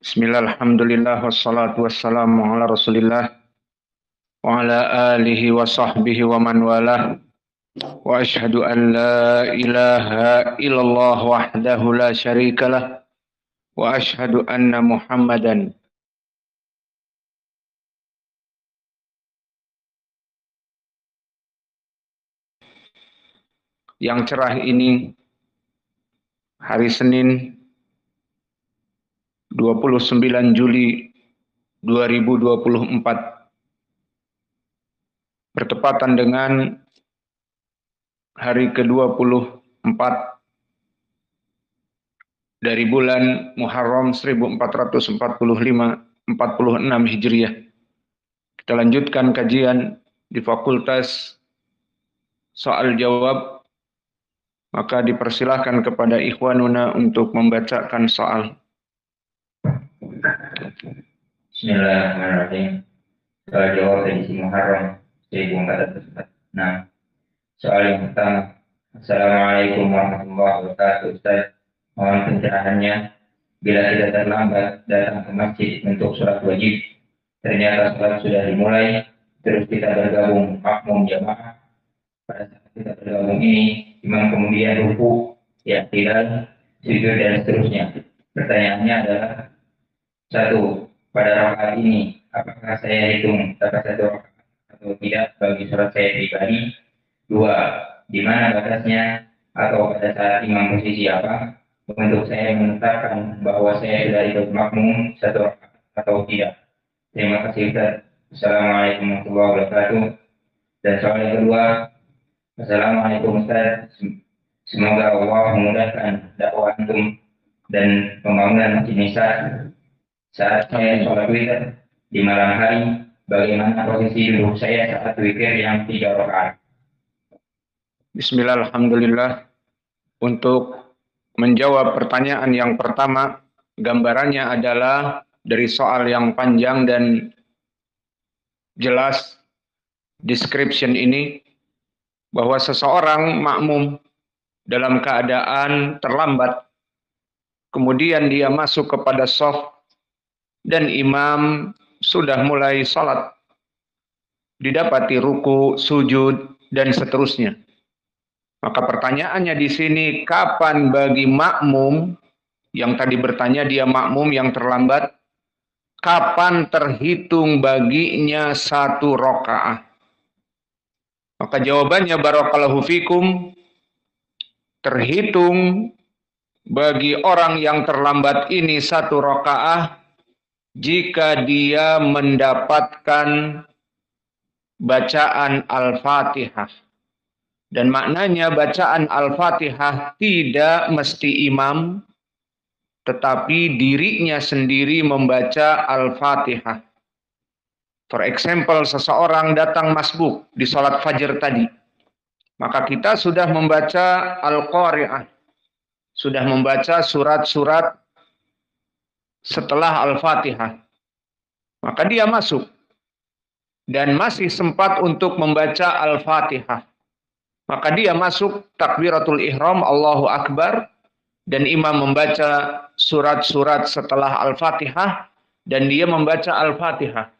Bismillah, alhamdulillah, wassalatu wassalamu ala rasulillah wa ala alihi wa sahbihi wa man walah wa ashhadu an la ilaha illallah wahdahu la syarikalah wa ashhadu anna muhammadan yang cerah ini hari Senin 29 Juli 2024 bertepatan dengan hari ke-24 dari bulan Muharram 1446 Hijriah. Kita lanjutkan kajian di Fakultas Soal Jawab. Maka dipersilahkan kepada ikhwanuna untuk membacakan soal. Bismillahirrahmanirrahim. Soal jawab edisi Muharram 1446. Soal yang pertama. Assalamualaikum warahmatullahi wabarakatuh. Ustaz, mohon pencerahannya. Bila kita terlambat datang ke masjid untuk sholat wajib, ternyata sholat sudah dimulai, terus kita bergabung makmum jamaah. Pada saat kita bergabung ini, imam kemudian ruku, i'tidal, sujud dan seterusnya. Pertanyaannya adalah, 1. Pada rakaat ini, apakah saya hitung dapat 1 rakaat atau tidak bagi sholat saya pribadi? 2. Di mana batasnya atau pada saat imam posisi apa untuk saya menetapkan bahwa saya sudah ikut makmum 1 rakaat atau tidak? Terima kasih Ustaz. Assalamualaikum warahmatullahi wabarakatuh. Dan soal yang kedua, Assalamualaikum Ustaz. Semoga Allah memudahkan dakwah antum dan pembangunan Masjid Nisa. Saat saya sholat witir di malam hari, bagaimana posisi duduk saya saat witir yang 3 rakaat? Bismillah, alhamdulillah. Untuk menjawab pertanyaan yang pertama, gambarannya adalah dari soal yang panjang dan jelas description ini, bahwa seseorang makmum dalam keadaan terlambat, kemudian dia masuk kepada shaf dan imam sudah mulai salat, didapati ruku, sujud, dan seterusnya. Maka pertanyaannya di sini, kapan bagi makmum yang tadi bertanya, dia makmum yang terlambat, kapan terhitung baginya 1 rakaat? Maka jawabannya barakallahu fikum, terhitung bagi orang yang terlambat ini 1 rakaat jika dia mendapatkan bacaan Al-Fatihah. Dan maknanya bacaan Al-Fatihah tidak mesti imam, tetapi dirinya sendiri membaca Al-Fatihah. For example, seseorang datang masbuk di sholat fajar tadi. Maka kita sudah membaca Al-Qari'ah. Sudah membaca surat-surat setelah Al-Fatihah. Maka dia masuk. Dan masih sempat untuk membaca Al-Fatihah. Maka dia masuk takbiratul ihram, Allahu Akbar. Dan imam membaca surat-surat setelah Al-Fatihah. Dan dia membaca Al-Fatihah.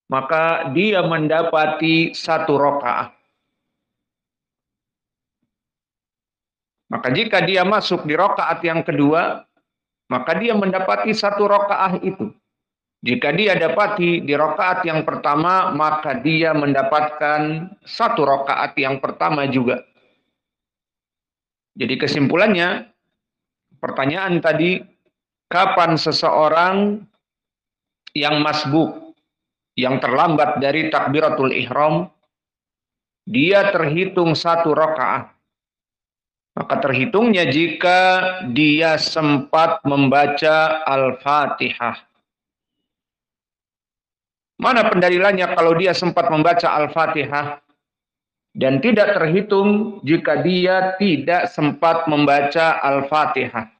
Maka dia mendapati 1 rakaat. Maka jika dia masuk di rakaat yang kedua, maka dia mendapati 1 rakaat itu. Jika dia dapati di rakaat yang pertama, maka dia mendapatkan 1 rakaat yang pertama juga. Jadi kesimpulannya, pertanyaan tadi, kapan seseorang yang masbuk, yang terlambat dari takbiratul ihram, dia terhitung 1 rakaat. Maka terhitungnya jika dia sempat membaca Al-Fatihah. Mana pendalilannya kalau dia sempat membaca Al-Fatihah dan tidak terhitung jika dia tidak sempat membaca Al-Fatihah?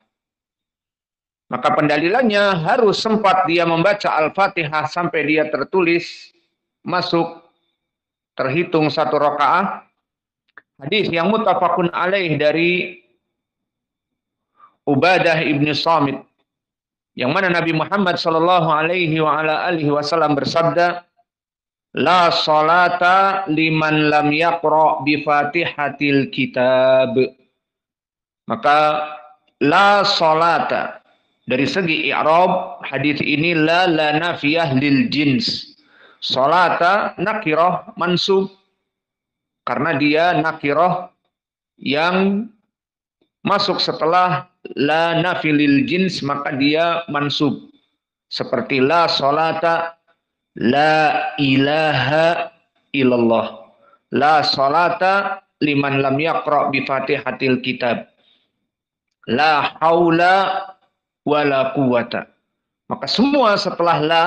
Maka pendalilannya harus sempat dia membaca Al-Fatihah sampai dia tertulis masuk, terhitung 1 rakaat. Hadis yang muttafaqun alaih dari Ubadah ibn Samit Yang mana Nabi Muhammad sallallahu alaihi wasallam bersabda, la salata liman lam yaqra bi Fatihatil kitab. Maka la salata dari segi i'rab hadis ini la nafiyah lil jins. Salata nakirah mansub karena dia nakirah yang masuk setelah la nafilil jins, maka dia mansub. Seperti la salata, la ilaha illallah. La salata liman lam yaqra bi Fatihatil kitab. La haula wala quwata. Maka semua setelah la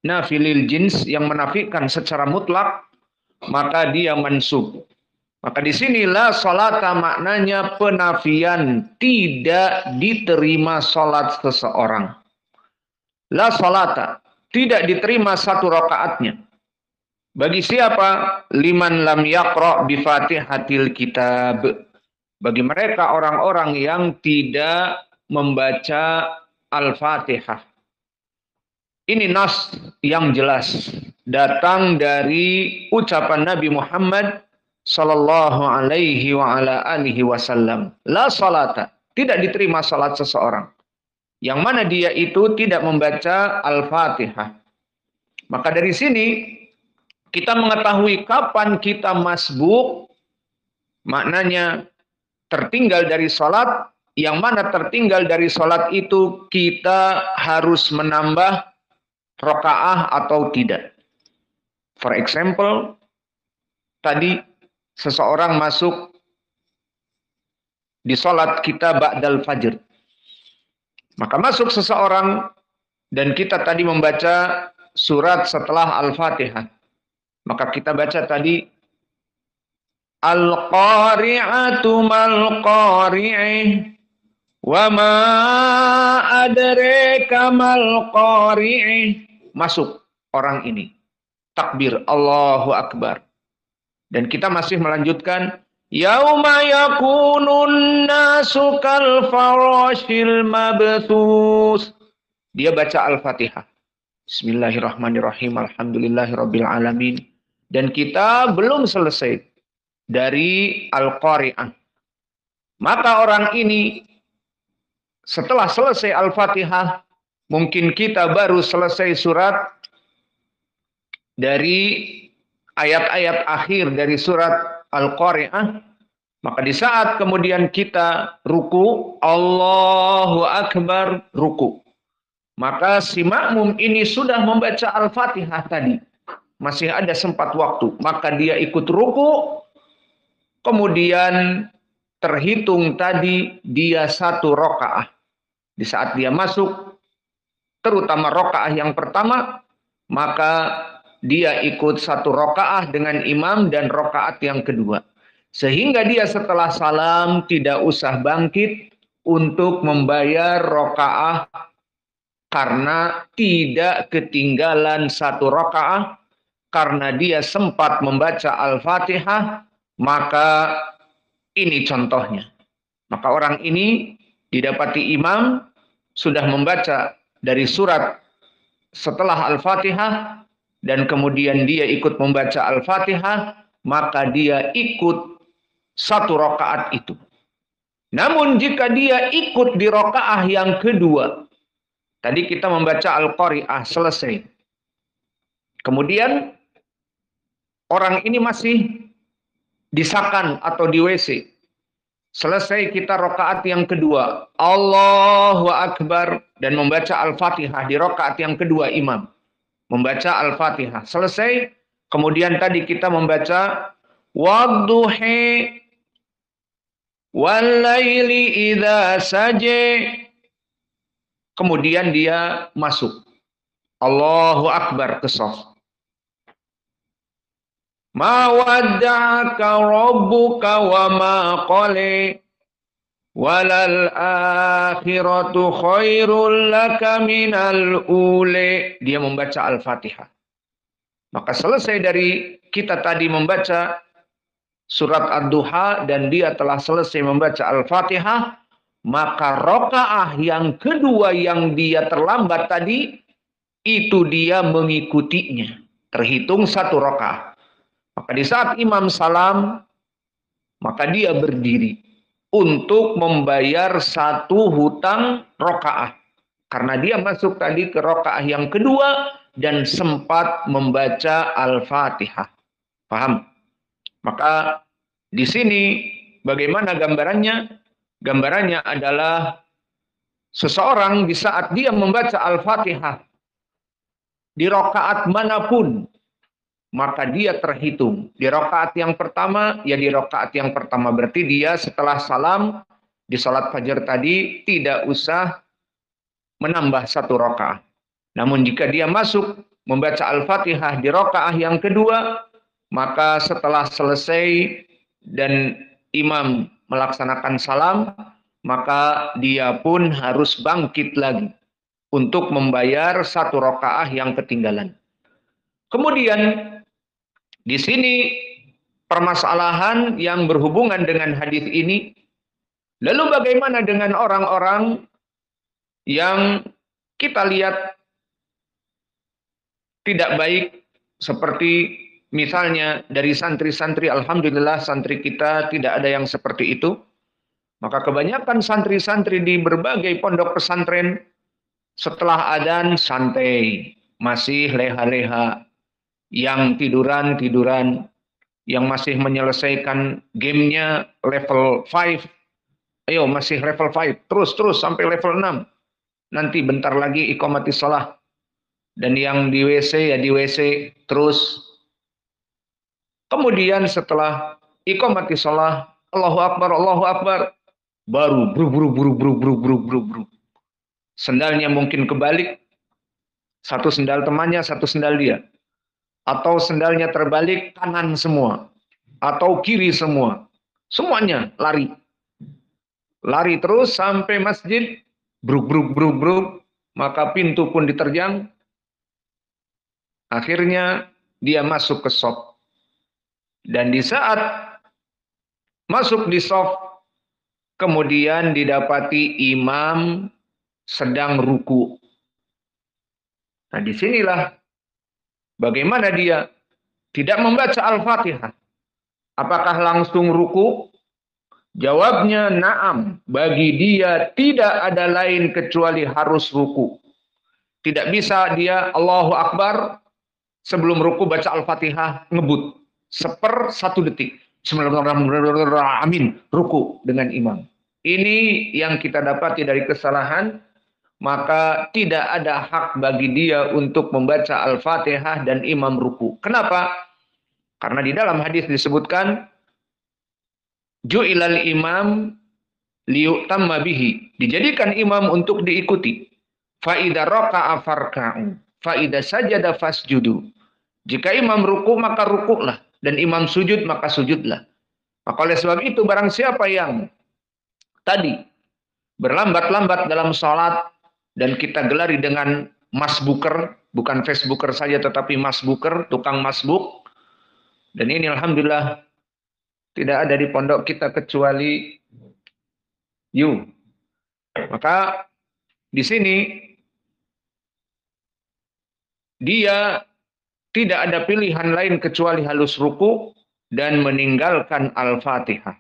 nafilil jins yang menafikan secara mutlak, maka dia mansub. Maka di sini la salata maknanya penafian, tidak diterima salat seseorang. La salata, tidak diterima satu rakaatnya. Bagi siapa? Liman lam yaqra bi Fatihatil kitab. Bagi mereka orang-orang yang tidak membaca Al-Fatihah. Ini nas yang jelas datang dari ucapan Nabi Muhammad sallallahu alaihi wasallam. La salata, tidak diterima salat seseorang yang mana dia itu tidak membaca Al-Fatihah. Maka dari sini kita mengetahui kapan kita masbuk, maknanya tertinggal dari salat. Yang mana tertinggal dari salat itu kita harus menambah rakaah atau tidak. For example, tadi seseorang masuk di salat kita ba'dal fajr. Maka masuk seseorang dan kita tadi membaca surat setelah Al-Fatihah. Maka kita baca tadi Al-Qari'atu mal-Qari'ih wa ma adraka mal-Qari'ih. Masuk orang ini. Takbir Allahu Akbar. Dan kita masih melanjutkan yauma yakunun nasu kal farashil mabthus. Dia baca Al-Fatihah. Bismillahirrahmanirrahim. Alhamdulillahirabbil alamin. Dan kita belum selesai dari Al-Qari'ah. Maka orang ini setelah selesai Al-Fatihah, mungkin kita baru selesai surat dari ayat-ayat akhir dari surat Al-Qari'ah. Maka di saat kemudian kita ruku, Allahu Akbar, ruku. Maka si makmum ini sudah membaca Al-Fatihah tadi. Masih ada sempat waktu. Maka dia ikut ruku. Kemudian terhitung tadi dia satu rakaah. Di saat dia masuk, terutama rakaah yang pertama, maka dia ikut satu rakaah dengan imam dan rakaat yang kedua. Sehingga dia setelah salam tidak usah bangkit untuk membayar rakaah karena tidak ketinggalan satu rakaah, karena dia sempat membaca Al-Fatihah, maka ini contohnya. Maka orang ini didapati imam sudah membaca dari surat setelah Al-Fatihah dan kemudian dia ikut membaca Al-Fatihah, maka dia ikut satu rakaat itu. Namun jika dia ikut di rakaah yang kedua, tadi kita membaca Al-Qari'ah selesai. Kemudian orang ini masih disakan atau di WC. Selesai kita rakaat yang kedua, Allahu Akbar, dan membaca Al-Fatihah di rakaat yang kedua imam. Membaca Al-Fatihah. Selesai, kemudian tadi kita membaca wadduhi walaili idza saje. Kemudian dia masuk. Allahu Akbar ke shaf. Ma wadda'aka rabbuka wa ma qala walal akhiratu khairul laka minal ule. Dia membaca Al-Fatihah. Maka selesai dari kita tadi membaca surat Ad-Duha dan dia telah selesai membaca Al-Fatihah, maka rakaah yang kedua yang dia terlambat tadi, itu dia mengikutinya. Terhitung satu rakaah. Maka di saat imam salam, maka dia berdiri untuk membayar satu hutang rakaah. Karena dia masuk tadi ke rakaah yang kedua dan sempat membaca Al-Fatihah. Paham? Maka di sini bagaimana gambarannya? Gambarannya adalah seseorang di saat dia membaca Al-Fatihah di rakaat manapun, maka dia terhitung. Di rakaat yang pertama, ya di rakaat yang pertama. Berarti dia setelah salam di salat fajar tadi tidak usah menambah satu rakaat. Namun jika dia masuk membaca Al-Fatihah di rakaah yang kedua, maka setelah selesai dan imam melaksanakan salam, maka dia pun harus bangkit lagi untuk membayar satu rakaah yang ketinggalan. Kemudian di sini permasalahan yang berhubungan dengan hadis ini. Lalu bagaimana dengan orang-orang yang kita lihat tidak baik, seperti misalnya dari santri-santri, alhamdulillah santri kita tidak ada yang seperti itu. Maka kebanyakan santri-santri di berbagai pondok pesantren setelah adzan santai, masih leha-leha, yang tiduran-tiduran, yang masih menyelesaikan gamenya level 5, ayo masih level 5, terus sampai level 6. Nanti bentar lagi iqamatis shalah. Dan yang di WC ya di WC terus. Kemudian setelah iqamatis shalah, Allahu Akbar, baru buru. Sendalnya mungkin kebalik, satu sendal temannya, satu sendal dia. Atau sendalnya terbalik, kanan semua. Atau kiri semua. Semuanya lari. Lari terus sampai masjid, bruk. Maka pintu pun diterjang. Akhirnya dia masuk ke shop. Dan di saat masuk di shop, kemudian didapati imam sedang ruku. Nah disinilah bagaimana dia tidak membaca Al-Fatihah. Apakah langsung ruku? Jawabnya na'am. Bagi dia tidak ada lain kecuali harus ruku. Tidak bisa dia Allahu Akbar sebelum ruku baca Al-Fatihah ngebut. 1/1 detik. Amin. Ruku dengan imam. Ini yang kita dapati dari kesalahan. Maka tidak ada hak bagi dia untuk membaca Al-Fatihah dan imam ruku. Kenapa? Karena di dalam hadis disebutkan ju'ilal imam liyu'tamma bihi. Dijadikan imam untuk diikuti. Fa idza raka'a farka'u. Fa idza sajada fasjudu. Jika imam ruku maka rukuklah, dan imam sujud maka sujudlah. Maka oleh sebab itu barang siapa yang tadi berlambat-lambat dalam sholat, dan kita gelari dengan masbuker, bukan Facebooker saja tetapi masbuker, tukang masbuk. Dan ini alhamdulillah tidak ada di pondok kita kecuali you. Maka di sini dia tidak ada pilihan lain kecuali halus ruku dan meninggalkan Al-Fatihah.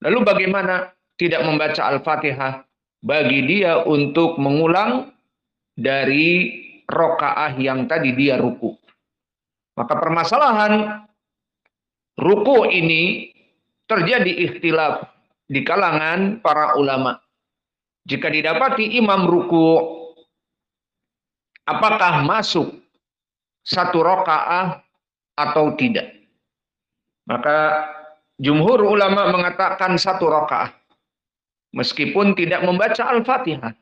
Lalu bagaimana tidak membaca Al-Fatihah? Bagi dia untuk mengulang dari rokaah yang tadi dia ruku. Maka permasalahan ruku ini terjadi ikhtilaf di kalangan para ulama. Jika didapati imam ruku, apakah masuk satu rokaah atau tidak? Maka jumhur ulama mengatakan satu rokaah, meskipun tidak membaca Al-Fatihah.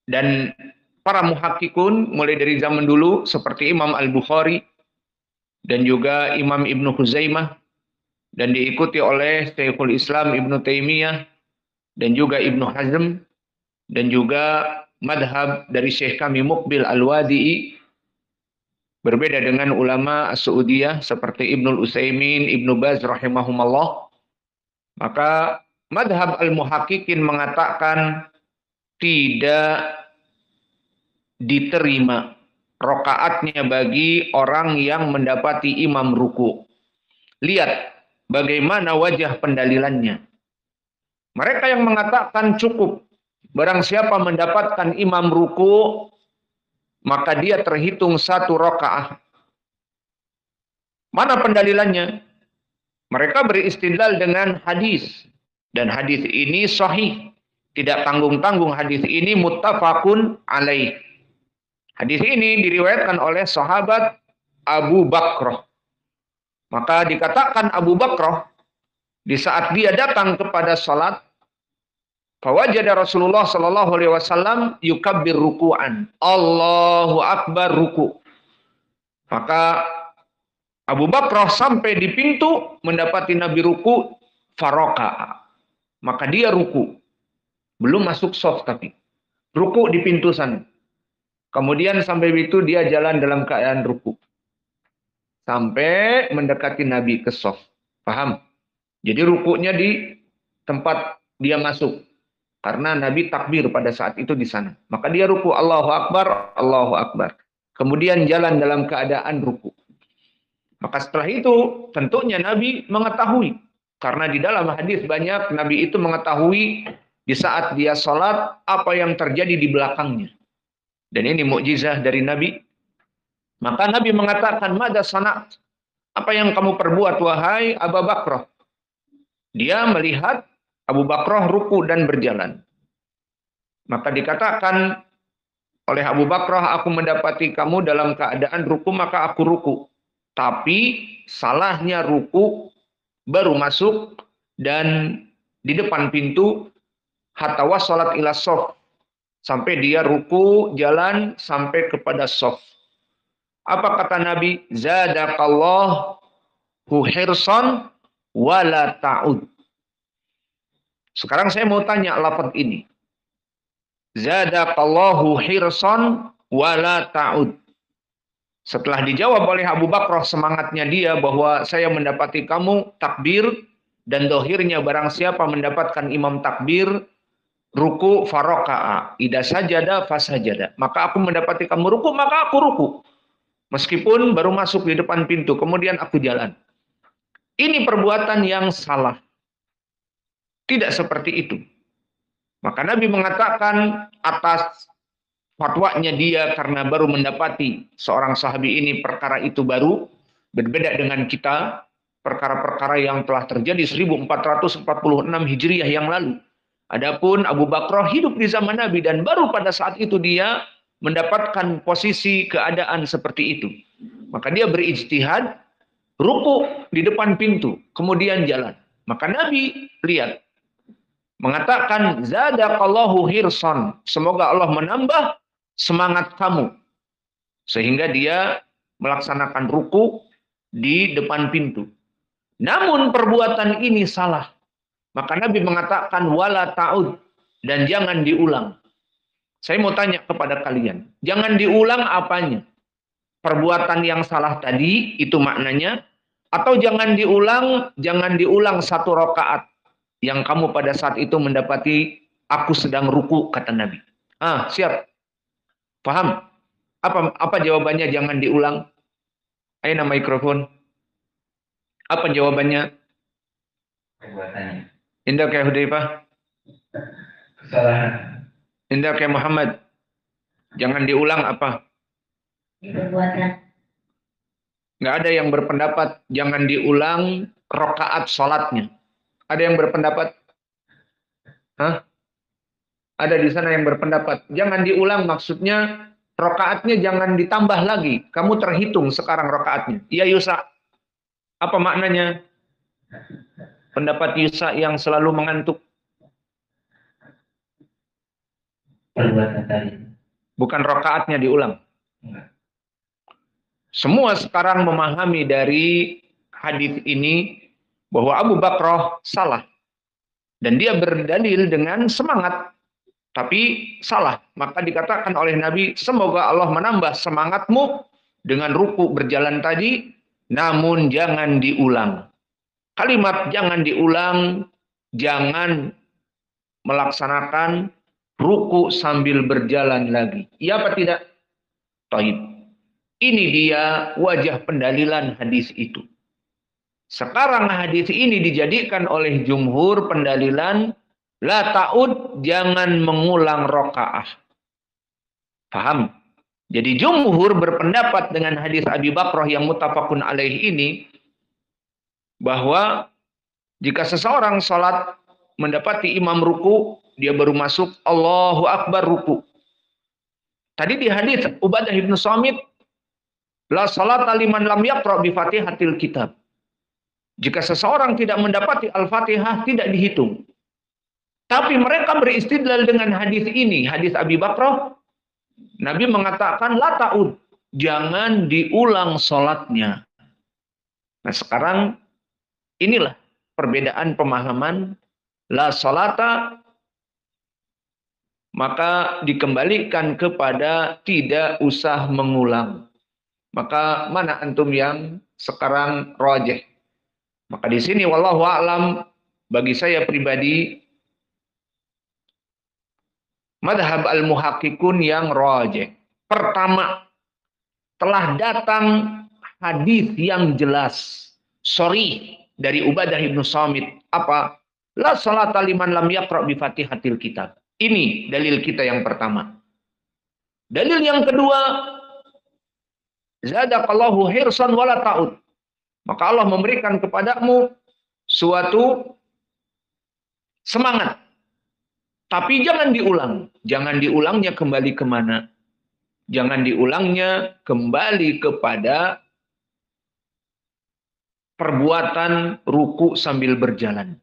Dan para muhakkikun mulai dari zaman dulu seperti Imam Al-Bukhari dan juga Imam Ibnu Huzaimah dan diikuti oleh Syekhul Islam Ibnu Taimiyah dan juga Ibnu Hazm dan juga madhab dari Syekh kami Muqbil Al-Wadi'i, berbeda dengan ulama As-Saudiyah seperti Ibnul Utsaimin, Ibnu Baz rahimahumallah. Maka madhab al-muhaqqiqin mengatakan tidak diterima rokaatnya bagi orang yang mendapati imam ruku. Lihat bagaimana wajah pendalilannya. Mereka yang mengatakan cukup, barang siapa mendapatkan imam ruku, maka dia terhitung 1 rakaat. Mana pendalilannya? Mereka beristidlal dengan hadis. Dan hadis ini sahih. Tidak tanggung-tanggung, hadis ini muttafaqun alaih. Hadis ini diriwayatkan oleh sahabat Abu Bakrah. Maka dikatakan Abu Bakrah, di saat dia datang kepada salat, fawajada Rasulullah sallallahu alaihi wasallam yukabbir ruku'an. Allahu akbar ruku'. Maka Abu Bakrah sampai di pintu mendapati Nabi ruku, faroka. Maka dia ruku. Belum masuk shaf tapi. Ruku di pintu sana. Kemudian sampai itu dia jalan dalam keadaan ruku. Sampai mendekati Nabi ke shaf. Paham? Jadi rukunya di tempat dia masuk. Karena Nabi takbir pada saat itu di sana. Maka dia ruku, Allahu Akbar, Allahu Akbar. Kemudian jalan dalam keadaan ruku. Maka setelah itu tentunya Nabi mengetahui. Karena di dalam hadis banyak Nabi itu mengetahui di saat dia sholat apa yang terjadi di belakangnya. Dan ini mukjizah dari Nabi. Maka Nabi mengatakan, "Mada sana'at?" Apa yang kamu perbuat wahai Abu Bakrah? Dia melihat Abu Bakrah ruku dan berjalan. Maka dikatakan oleh Abu Bakrah, aku mendapati kamu dalam keadaan ruku maka aku ruku. Tapi salahnya ruku baru masuk dan di depan pintu hatta wassalat ila shaf. Sampai dia ruku jalan sampai kepada shaf. Apa kata Nabi? Zadakallahu hirsan wala ta'ud. Sekarang saya mau tanya lafaz ini. Zadakallahu hirsan wala ta'ud. Setelah dijawab oleh Abu Bakrah semangatnya dia bahwa saya mendapati kamu takbir dan dohirnya barang siapa mendapatkan imam takbir ruku faroka'a ida sajada fasajada. Maka aku mendapati kamu ruku maka aku ruku. Meskipun baru masuk di depan pintu kemudian aku jalan. Ini perbuatan yang salah. Tidak seperti itu. Maka Nabi mengatakan atas fatwanya dia karena baru mendapati seorang sahabi ini perkara itu baru, berbeda dengan kita, perkara-perkara yang telah terjadi 1446 Hijriah yang lalu. Adapun Abu Bakrah hidup di zaman Nabi dan baru pada saat itu dia mendapatkan posisi keadaan seperti itu. Maka dia berijtihad, ruku di depan pintu, kemudian jalan. Maka Nabi lihat, mengatakan zadakallahu hirsan, semoga Allah menambah semangat kamu sehingga dia melaksanakan ruku di depan pintu. Namun perbuatan ini salah. Maka Nabi mengatakan wala ta'ud, dan jangan diulang. Saya mau tanya kepada kalian, jangan diulang apanya? Perbuatan yang salah tadi itu maknanya, atau jangan diulang 1 rakaat yang kamu pada saat itu mendapati aku sedang ruku, kata Nabi. Siap. Paham? Apa jawabannya jangan diulang? Ayo mikrofon. Apa jawabannya? Perbuatannya. Indah kayak Hudzaifah. Kesalahan. Indah kayak Muhammad. Jangan diulang apa? Perbuatan. Nggak ada yang berpendapat jangan diulang rakaat sholatnya. Ada yang berpendapat? Ada di sana yang berpendapat jangan diulang, maksudnya rakaatnya jangan ditambah lagi. Kamu terhitung sekarang rakaatnya. Iya Yusa. Apa maknanya? Pendapat Yusa yang selalu mengantuk. Perbuatan tadi. Bukan rakaatnya diulang. Enggak. Semua sekarang memahami dari hadis ini bahwa Abu Bakrah salah. Dan dia berdalil dengan semangat. Tapi salah. Maka dikatakan oleh Nabi, semoga Allah menambah semangatmu dengan ruku berjalan tadi, namun jangan diulang. Kalimat jangan diulang jangan melaksanakan ruku sambil berjalan lagi. Iya apa tidak? Taib. Ini dia wajah pendalilan hadis itu. Sekarang hadis ini dijadikan oleh jumhur pendalilan la ta'ud, jangan mengulang rakaah. Paham? Jadi jumhur berpendapat dengan hadis Abi Bakrah yang muttafaqun alaih ini bahwa jika seseorang sholat mendapati imam ruku, dia baru masuk Allahu Akbar ruku. Tadi di hadis Ubadah bin Samit, la salata liman lam yaqra bi Fatihatil kitab. Jika seseorang tidak mendapati Al-Fatihah, tidak dihitung. Tapi mereka beristidlal dengan hadis ini, hadis Abi Bakrah. Nabi mengatakan la ta'ud, jangan diulang sholatnya. Nah sekarang inilah perbedaan pemahaman la salata, maka dikembalikan kepada tidak usah mengulang. Maka mana antum yang sekarang rajih? Maka di sini wallahu a'lam, bagi saya pribadi madhab al-muhakkikun yang rajih. Pertama, telah datang hadis yang jelas, sharih dari Ubadah bin Samit. Apa? La salata liman lam yaqra bi Fatihatil kitab. Ini dalil kita yang pertama. Dalil yang kedua, zadaqallahu hirsan wala ta'ud. Maka Allah memberikan kepadamu suatu semangat. Tapi jangan diulang. Jangan diulangnya kembali kemana? Jangan diulangnya kembali kepada perbuatan ruku sambil berjalan.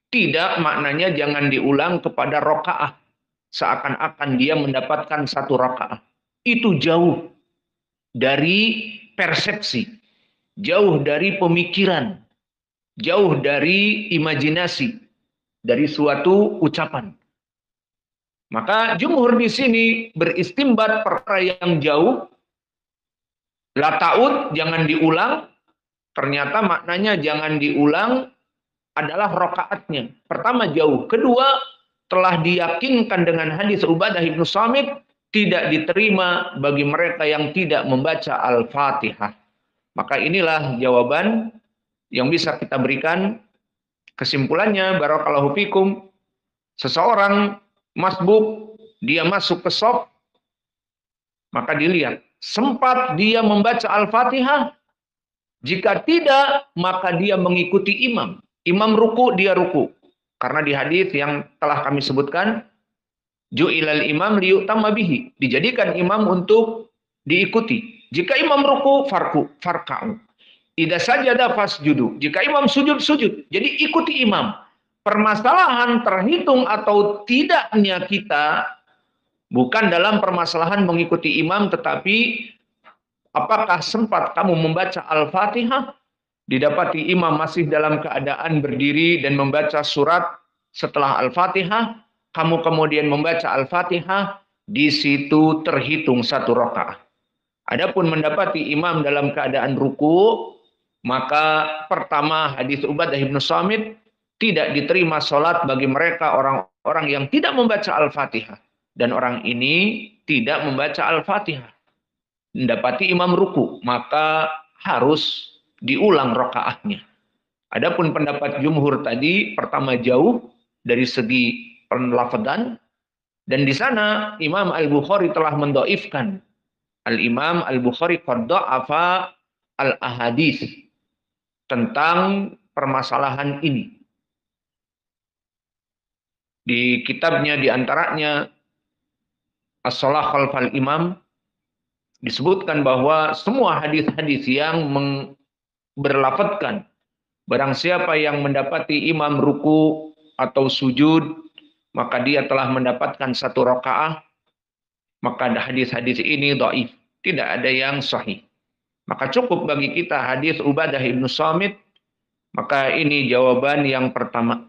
Tidak, maknanya jangan diulang kepada rakaah. Seakan-akan dia mendapatkan satu rakaah. Itu jauh dari persepsi, jauh dari pemikiran, jauh dari imajinasi, dari suatu ucapan. Maka jumhur di sini beristimbat perkara yang jauh, la ta'ud, jangan diulang. Ternyata maknanya jangan diulang adalah rakaatnya. Pertama jauh. Kedua, telah diyakinkan dengan hadis Ubadah bin Samit, tidak diterima bagi mereka yang tidak membaca Al-Fatihah. Maka inilah jawaban yang bisa kita berikan. Kesimpulannya, barakallahu fikum, seseorang masbuk, dia masuk ke shaf, maka dilihat, sempat dia membaca Al-Fatihah? Jika tidak, maka dia mengikuti imam. Imam ruku, dia ruku. Karena di hadis yang telah kami sebutkan, ju'ilal imam liyu'tamma bihi, dijadikan imam untuk diikuti. Jika imam ruku, farka'u. Idza sajada fasjudu. Jika imam sujud, sujud. Jadi ikuti imam. Permasalahan terhitung atau tidaknya kita bukan dalam permasalahan mengikuti imam, tetapi apakah sempat kamu membaca Al-Fatihah? Didapati imam masih dalam keadaan berdiri dan membaca surat setelah Al-Fatihah, kamu kemudian membaca Al-Fatihah, di situ terhitung satu rakaat. Adapun mendapati imam dalam keadaan ruku, maka pertama hadis Ubadah bin Samit, tidak diterima sholat bagi mereka orang-orang yang tidak membaca Al-Fatihah. Dan orang ini tidak membaca Al-Fatihah. Mendapati imam ruku, maka harus diulang rakaatnya. Adapun pendapat jumhur tadi, pertama jauh dari segi penlafadzan, dan di sana Imam Al-Bukhari telah mendoifkan. Al-Imam Al-Bukhari qad dha'afa al-ahadits tentang permasalahan ini. Di kitabnya diantaranya As-Shalah Khalfal Imam disebutkan bahwa semua hadis-hadis yang berlafadzkan barang siapa yang mendapati imam ruku atau sujud, maka dia telah mendapatkan satu rakaah, maka hadis-hadis ini dhaif, tidak ada yang sahih. Maka cukup bagi kita hadis Ubadah bin Samit. Maka ini jawaban yang pertama.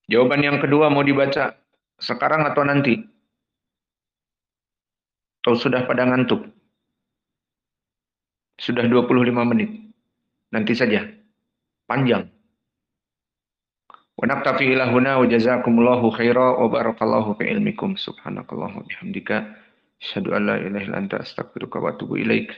Jawaban yang kedua mau dibaca sekarang atau nanti? Atau sudah pada ngantuk? Sudah 25 menit. Nanti saja. Panjang. Wa naktafi ila huna wa jazakumullahu khaira wa barakallahu fi ilmikum. Subhanakallahu bihamdika. Asyhadu an la ilaha illa anta astaghfiruka wa atubu ilaik.